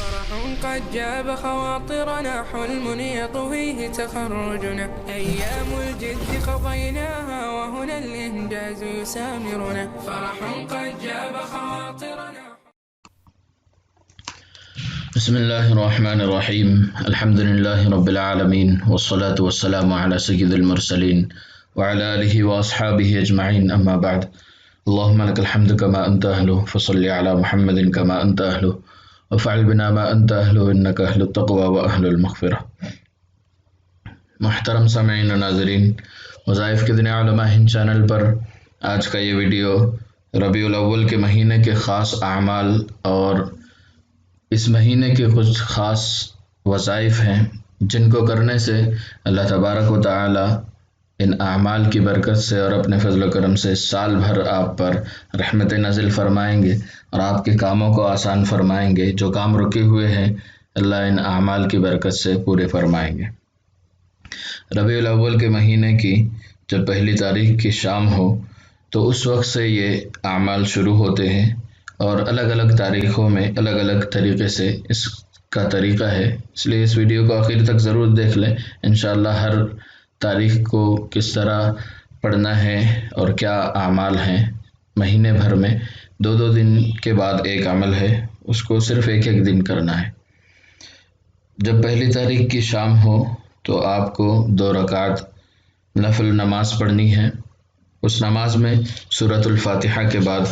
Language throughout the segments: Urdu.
فرح قد جاب خواطرنا حلم يطويه تخرجنا أيام الجد قضيناها وهنا الإنجاز يسامرنا فرح قد جاب خواطرنا. بسم الله الرحمن الرحيم الحمد لله رب العالمين والصلاة والسلام على سيد المرسلين وعلى آله وأصحابه أجمعين أما بعد اللهم لك الحمد كما أنت أهله فصل على محمد كما أنت أهله وفعل بنا ما أنت أهله إنك أهل التقوى وأهل المغفرة. محترم سامعین و ناظرین، وظائف کے دن علماء ہند چینل پر آج کا یہ ویڈیو ربیع الاول کے مہینے کے خاص اعمال اور اس مہینے کے کچھ خاص وظائف ہیں جن کو کرنے سے اللہ تبارک و تعالی ان اعمال کی برکت سے اور اپنے فضل و کرم سے سال بھر آپ پر رحمت نازل فرمائیں گے اور آپ کے کاموں کو آسان فرمائیں گے. جو کام رکے ہوئے ہیں اللہ ان اعمال کی برکت سے پورے فرمائیں گے. ربیع الاول کے مہینے کی جب پہلی تاریخ کی شام ہو تو اس وقت سے یہ اعمال شروع ہوتے ہیں اور الگ الگ تاریخوں میں الگ الگ طریقے سے اس کا طریقہ ہے، اس لیے اس ویڈیو کو آخر تک ضرور دیکھ لیں. انشاءاللہ ہر تاریخ کو کس طرح پڑھنا ہے اور کیا اعمال ہیں. مہینے بھر میں دو دن کے بعد ایک عمل ہے، اس کو صرف ایک دن کرنا ہے. جب پہلی تاریخ کی شام ہو تو آپ کو 2 رکعت نفل نماز پڑھنی ہے. اس نماز میں سورۃ الفاتحہ کے بعد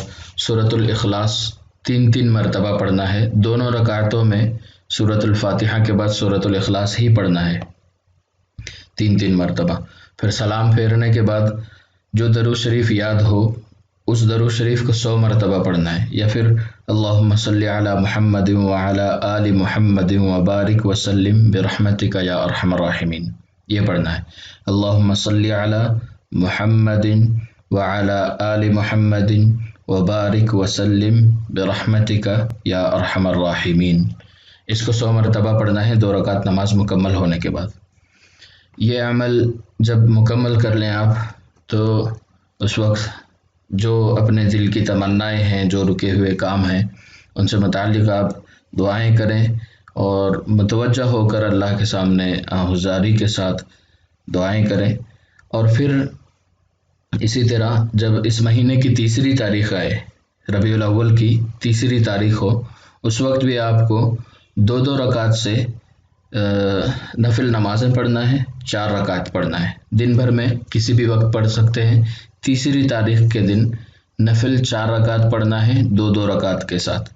سورۃ الاخلاص 3 مرتبہ پڑھنا ہے. دونوں رکعتوں میں سورۃ الفاتحہ کے بعد سورۃ الاخلاص ہی پڑھنا ہے 3 مرتبہ. پھر سلام پھیرنے کے بعد جو درود شریف یاد ہو اس درود شریف کو 100 مرتبہ پڑھنا ہے، یا پھر اللہم صلی علی محمد وعلی آل محمد وبارک وسلم برحمتک یا ارحم الراحمین، یہ پڑھنا ہے. اللہم صلی علی محمد وعلی آل محمد وبارک وسلم برحمتک یا ارحم الراحمین. اس کو 100 مرتبہ پڑھنا ہے 2 رکعت نماز مکمل ہونے کے بعد. یہ عمل جب مکمل کر لیں آپ تو اس وقت جو اپنے دل کی تمنائیں ہیں، جو رکے ہوئے کام ہیں، ان سے متعلق آپ دعائیں کریں اور متوجہ ہو کر اللہ کے سامنے حضاری کے ساتھ دعائیں کریں. اور پھر اسی طرح جب اس مہینے کی تیسری تاریخ آئے، ربیع الاول کی تیسری تاریخ ہو، اس وقت بھی آپ کو 2 رکعت سے نفل نمازیں پڑھنا ہے. 4 رکعت پڑھنا ہے. دن بھر میں کسی بھی وقت پڑھ سکتے ہیں. تیسری تاریخ کے دن نفل 4 رکعت پڑھنا ہے 2 رکعت کے ساتھ.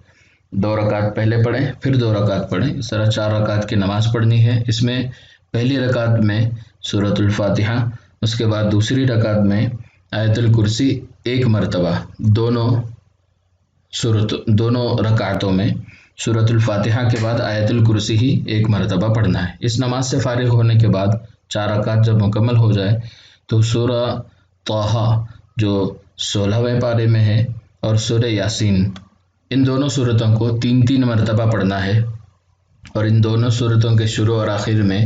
2 رکعت پہلے پڑھیں پھر 2 رکعت پڑھیں، اس طرح 4 رکعت کی نماز پڑھنی ہے. اس میں پہلی رکعت میں سورۃ الفاتحہ، اس کے بعد دوسری رکعت میں آیت الکرسی 1 مرتبہ، دونوں رکعتوں میں سورۃ الفاتحہ کے بعد آیت الکرسی ہی 1 مرتبہ پڑھنا ہے. اس نماز سے فارغ ہونے کے بعد 4 رکعت جب مکمل ہو جائے تو سورہ طٰہٰ جو 16ویں پارے میں ہے اور سورہ یاسین، ان دونوں سورتوں کو 3 مرتبہ پڑھنا ہے. اور ان دونوں سورتوں کے شروع اور آخر میں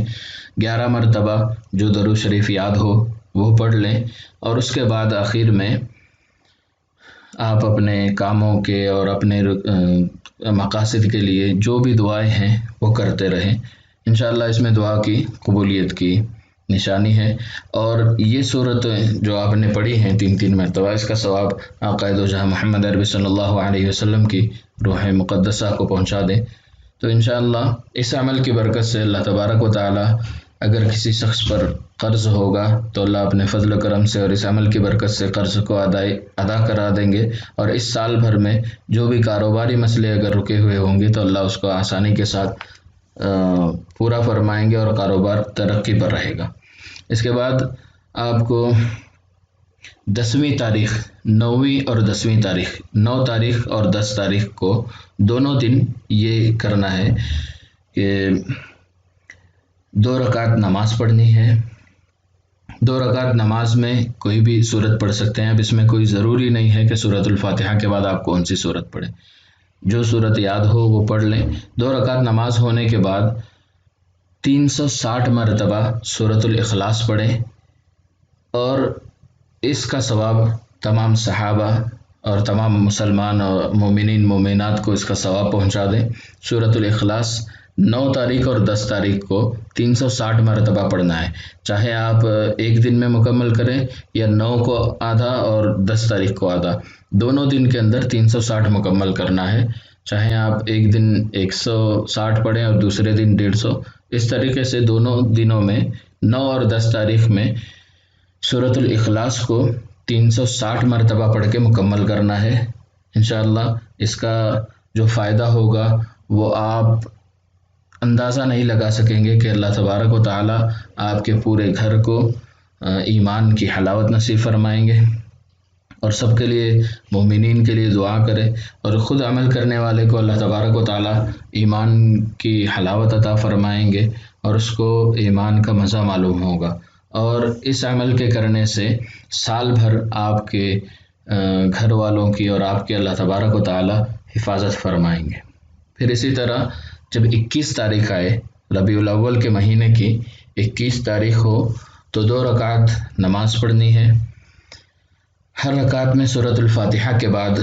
11 مرتبہ جو درود شریف یاد ہو وہ پڑھ لیں. اور اس کے بعد آخر میں آپ اپنے کاموں کے اور اپنے مقاصد کے لیے جو بھی دعائیں ہیں وہ کرتے رہیں. انشاءاللہ اس میں دعا کی قبولیت کی نشانی ہے. اور یہ صورتیں جو آپ نے پڑھی ہیں 3 مرتبہ، اس کا ثواب آقا دو جہاں محمد عربی صلی اللہ علیہ وسلم کی روح مقدسہ کو پہنچا دیں. تو انشاءاللہ اس عمل کی برکت سے اللہ تبارک و تعالی اگر کسی شخص پر قرض ہوگا تو اللہ اپنے فضل و کرم سے اور اس عمل کی برکت سے قرض کو ادا کرا دیں گے. اور اس سال بھر میں جو بھی کاروباری مسئلے اگر رکے ہوئے ہوں گے تو اللہ اس کو آسانی کے ساتھ پورا فرمائیں گے اور کاروبار ترقی پر رہے گا. اس کے بعد آپ کو 10ویں تاریخ، 9ویں اور 10ویں تاریخ، 9 تاریخ اور 10 تاریخ کو دونوں دن یہ کرنا ہے کہ 2 رکعت نماز پڑھنی ہے. 2 رکعت نماز میں کوئی بھی صورت پڑھ سکتے ہیں. اب اس میں کوئی ضروری نہیں ہے کہ سورۃ الفاتحہ کے بعد آپ کون سی صورت پڑھیں، جو صورت یاد ہو وہ پڑھ لیں. 2 رکعت نماز ہونے کے بعد 360 مرتبہ سورۃ الاخلاص پڑھیں. اور اس کا ثواب تمام صحابہ اور تمام مسلمان اور مومنین مومنات کو اس کا ثواب پہنچا دیں۔ سورۃ الاخلاص 9 تاریخ اور 10 تاریخ کو 360 مرتبہ پڑھنا ہے، چاہے آپ ایک دن میں مکمل کریں یا 9 کو آدھا اور 10 تاریخ کو آدھا، دونوں دن کے اندر 360 مکمل کرنا ہے۔ چاہے آپ ایک دن 160 پڑھیں اور دوسرے دن 150، اس طریقے سے دونوں دنوں میں 9 اور 10 تاریخ میں سورۃ الاخلاص کو 360 مرتبہ پڑھ کے مکمل کرنا ہے۔ انشاءاللہ اس کا جو فائدہ ہوگا وہ آپ اندازہ نہیں لگا سکیں گے کہ اللہ تبارک و تعالی آپ کے پورے گھر کو ایمان کی حلاوت نصیب فرمائیں گے۔ اور سب کے لیے مومنین کے لیے دعا کرے، اور خود عمل کرنے والے کو اللہ تبارک و تعالی ایمان کی حلاوت عطا فرمائیں گے اور اس کو ایمان کا مزہ معلوم ہوگا، اور اس عمل کے کرنے سے سال بھر آپ کے گھر والوں کی اور آپ کے اللہ تبارک و تعالی حفاظت فرمائیں گے۔ پھر اسی طرح جب 21 تاریخ آئے، ربیع الاول کے مہینے کی 21 تاریخ ہو تو 2 رکعت نماز پڑھنی ہے۔ ہر رکعت میں سورۃ الفاتحہ کے بعد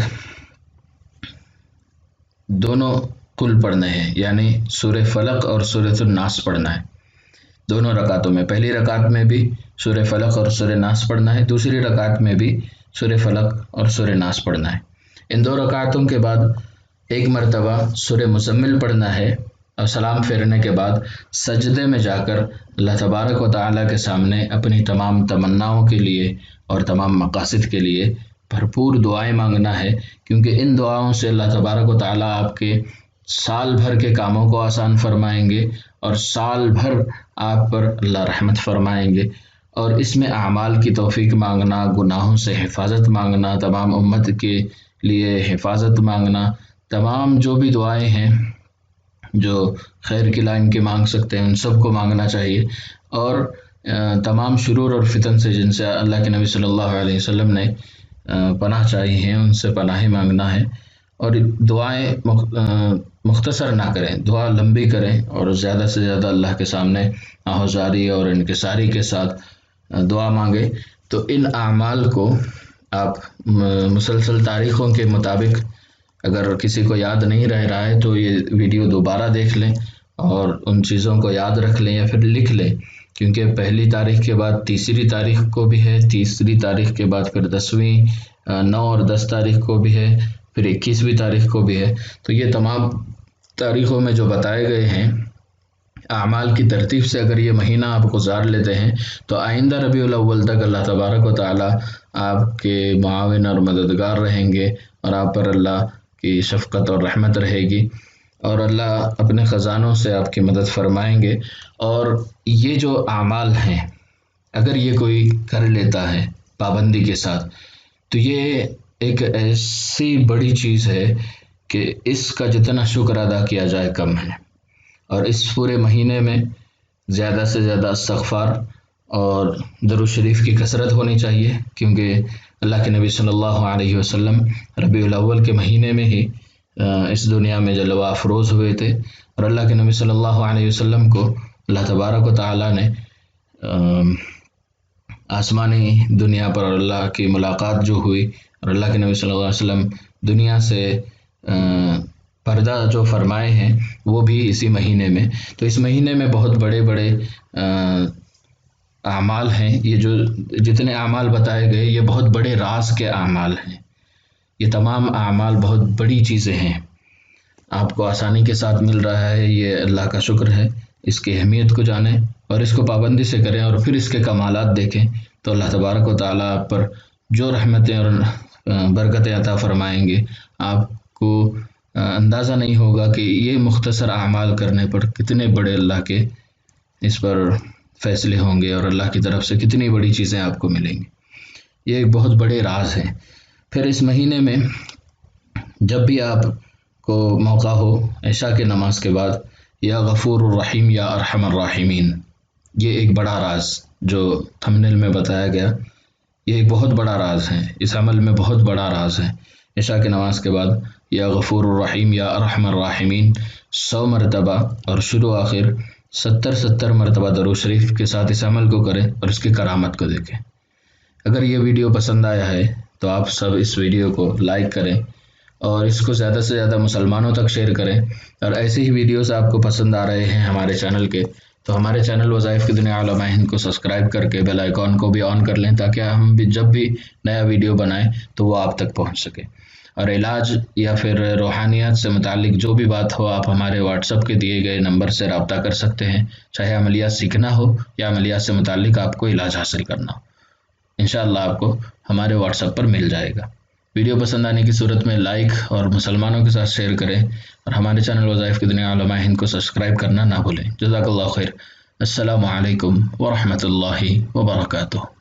دونوں قل پڑھنے ہیں، یعنی سورہ فلق اور سورۃ الناس پڑھنا ہے دونوں رکعتوں میں۔ پہلی رکعت میں بھی سورہ فلق اور سورہ ناس پڑھنا ہے، دوسری رکعت میں بھی سورہ فلق اور سورہ ناس پڑھنا ہے۔ ان 2 رکعتوں کے بعد ایک مرتبہ سورہ مزمل پڑھنا ہے، اور سلام پھیرنے کے بعد سجدے میں جا کر اللہ تبارک و تعالیٰ کے سامنے اپنی تمام تمناؤں کے لیے اور تمام مقاصد کے لیے بھرپور دعائیں مانگنا ہے، کیونکہ ان دعاؤں سے اللہ تبارک و تعالیٰ آپ کے سال بھر کے کاموں کو آسان فرمائیں گے، اور سال بھر آپ پر اللہ رحمت فرمائیں گے۔ اور اس میں اعمال کی توفیق مانگنا، گناہوں سے حفاظت مانگنا، تمام امت کے لیے حفاظت مانگنا، تمام جو بھی دعائیں ہیں جو خیر کی لائن کے مانگ سکتے ہیں ان سب کو مانگنا چاہیے، اور تمام شرور اور فتن سے جن سے اللہ کے نبی صلی اللہ علیہ وسلم نے پناہ چاہی ہیں ان سے پناہ مانگنا ہے۔ اور دعائیں مختصر نہ کریں، دعا لمبی کریں، اور زیادہ سے زیادہ اللہ کے سامنے آہوزاری اور انکساری کے ساتھ دعا مانگیں۔ تو ان اعمال کو آپ مسلسل تاریخوں کے مطابق، اگر کسی کو یاد نہیں رہ رہا ہے تو یہ ویڈیو دوبارہ دیکھ لیں اور ان چیزوں کو یاد رکھ لیں یا پھر لکھ لیں، کیونکہ پہلی تاریخ کے بعد تیسری تاریخ کو بھی ہے، تیسری تاریخ کے بعد پھر 10ویں، 9 اور 10 تاریخ کو بھی ہے، پھر 21ویں تاریخ کو بھی ہے۔ تو یہ تمام تاریخوں میں جو بتائے گئے ہیں اعمال کی ترتیب سے اگر یہ مہینہ آپ گزار لیتے ہیں تو آئندہ ربیع الاول تک اللہ تبارک و تعالی آپ کے معاون اور مددگار رہیں گے، اور آپ پر اللہ کی شفقت اور رحمت رہے گی، اور اللہ اپنے خزانوں سے آپ کی مدد فرمائیں گے۔ اور یہ جو اعمال ہیں اگر یہ کوئی کر لیتا ہے پابندی کے ساتھ تو یہ ایک ایسی بڑی چیز ہے کہ اس کا جتنا شکر ادا کیا جائے کم ہے۔ اور اس پورے مہینے میں زیادہ سے زیادہ استغفار اور درود شریف کی کثرت ہونی چاہیے، کیونکہ اللہ کے نبی صلی اللہ علیہ وسلم ربیع الاول کے مہینے میں ہی اس دنیا میں جلوہ افروز ہوئے تھے، اور اللہ کے نبی صلی اللہ علیہ وسلم کو اللہ تبارک و تعالیٰ نے آسمانی دنیا پر اللہ کی ملاقات جو ہوئی، اور اللہ کے نبی صلی اللہ علیہ وسلم دنیا سے پردہ جو فرمائے ہیں وہ بھی اسی مہینے میں۔ تو اس مہینے میں بہت بڑے بڑے اعمال ہیں، یہ جو جتنے اعمال بتائے گئے یہ بہت بڑے راز کے اعمال ہیں، یہ تمام اعمال بہت بڑی چیزیں ہیں، آپ کو آسانی کے ساتھ مل رہا ہے، یہ اللہ کا شکر ہے۔ اس کی اہمیت کو جانیں اور اس کو پابندی سے کریں، اور پھر اس کے کمالات دیکھیں تو اللہ تبارک و تعالیٰ آپ پر جو رحمتیں اور برکتیں عطا فرمائیں گے، آپ کو اندازہ نہیں ہوگا کہ یہ مختصر اعمال کرنے پر کتنے بڑے اللہ کے اس پر فیصلے ہوں گے، اور اللہ کی طرف سے کتنی بڑی چیزیں آپ کو ملیں گی۔ یہ ایک بہت بڑے راز ہیں۔ پھر اس مہینے میں جب بھی آپ کو موقع ہو عشاء کے نماز کے بعد یا غفور الرحیم یا ارحم الراحمین، یہ ایک بڑا راز جو تھمبنیل میں بتایا گیا، یہ ایک بہت بڑا راز ہے، اس عمل میں بہت بڑا راز ہے۔ عشاء کی نماز کے بعد یا غفور الرحیم یا ارحم الراحمین 100 مرتبہ اور شروع آخر 70 مرتبہ درود شریف کے ساتھ اس عمل کو کریں اور اس کی کرامت کو دیکھیں۔ اگر یہ ویڈیو پسند آیا ہے تو آپ سب اس ویڈیو کو لائک کریں اور اس کو زیادہ سے زیادہ مسلمانوں تک شیئر کریں، اور ایسے ہی ویڈیوز آپ کو پسند آ رہے ہیں ہمارے چینل کے تو ہمارے چینل وظائف کی دنیا علماء ہند کو سبسکرائب کر کے بیل آئیکن کو بھی آن کر لیں تاکہ ہم بھی جب بھی نیا ویڈیو بنائیں تو وہ آپ تک پہنچ سکے۔ اور علاج یا پھر روحانیات سے متعلق جو بھی بات ہو آپ ہمارے واٹس ایپ کے دیے گئے نمبر سے رابطہ کر سکتے ہیں، چاہے عملیات سیکھنا ہو یا عملیات سے متعلق آپ کو علاج حاصل کرنا ہو، انشاءاللہ آپ کو ہمارے واٹس ایپ پر مل جائے گا۔ ویڈیو پسند آنے کی صورت میں لائک اور مسلمانوں کے ساتھ شیئر کریں، اور ہمارے چینل وظائف کی دنیا علماء ہند کو سبسکرائب کرنا نہ بھولیں۔ جزاک اللہ خیر۔ السلام علیکم ورحمۃ اللہ وبرکاتہ۔